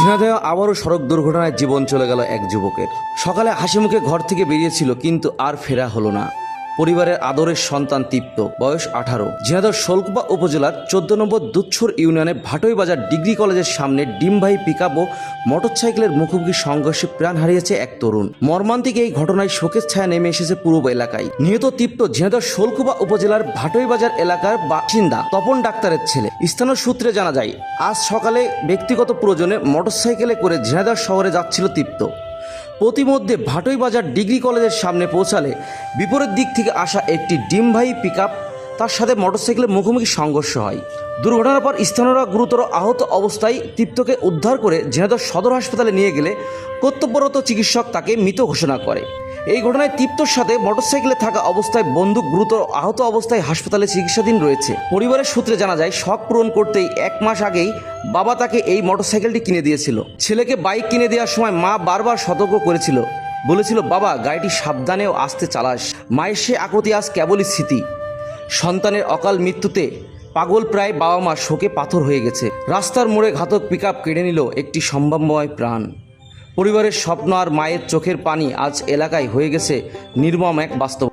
ঝিনাইদহে আবারও সড়ক দুর্ঘটনায় জীবন চলে গেল এক যুবকের। সকালে হাসি মুখে ঘর থেকে বেরিয়েছিল, কিন্তু আর ফেরা হলো না। পরিবারের আদরের সন্তান তৃপ্ত, বয়স 18। ঝিনাইদহ শোলকুপা উপজেলার 14 নম্বর দুধছর ইউনিয়নে ভাটই বাজার ডিগ্রি কলেজের সামনে ডিমবাহী পিকআপ ও মোটরসাইকেলের মুখোমুখি সংঘর্ষে প্রাণ হারিয়েছে এক তরুণ। মর্মান্তিক এই ঘটনায় শোকের ছায়া নেমে এসেছে পুরো এলাকায়। নিহত তৃপ্ত ঝিনাইদহ শোলকুপা উপজেলার ভাটই বাজার এলাকার বাসিন্দা তপন ডাক্তারের ছেলে। স্থানীয় সূত্রে জানা যায়, আজ সকালে ব্যক্তিগত প্রয়োজনে মোটরসাইকেলে করে ঝিনাইদহ শহরে যাচ্ছিল তৃপ্ত। প্রতিমধ্যে ভাটই বাজার ডিগ্রি কলেজের সামনে পৌঁছালে বিপরীত দিক থেকে আসা একটি ডিমবাহী পিকআপ তার সাথে মোটরসাইকেলের মুখোমুখি সংঘর্ষ হয়। দুর্ঘটনার পর স্থানীয়রা গুরুতর আহত অবস্থায় তৃপ্তকে উদ্ধার করে ঝিনাইদহ সদর হাসপাতালে নিয়ে গেলে কর্তব্যরত চিকিৎসক তাকে মৃত ঘোষণা করে। এই ঘটনায় তৃপ্তর সাথে মোটরসাইকেলে থাকা অবস্থায় বন্দুক গুরুতর আহত অবস্থায় হাসপাতালে চিকিৎসাধীন রয়েছে। পরিবারের সূত্রে জানা যায়, শখ পূরণ করতেই 1 মাস আগেই বাবা তাকে এই মোটরসাইকেলটি কিনে দিয়েছিল। ছেলেকে বাইক কিনে দেওয়ার সময় মা বারবার সতর্ক করেছিল, বলেছিল, বাবা গাড়িটি সাবধানে ও আস্তে চালাস। মায়ের সে আকুতি আজ কেবলই স্মৃতি। সন্তানের অকাল মৃত্যুতে পাগল প্রায় বাবা মা শোকে পাথর হয়ে গেছে। রাস্তার মোড়ে ঘাতক পিকআপ কেড়ে নিল একটি সম্ভাব্যময় প্রাণ। পরিবারের স্বপ্ন আর মায়ের চোখের পানি আজ এলাকায় হয়ে গেছে নির্মম এক বাস্তব।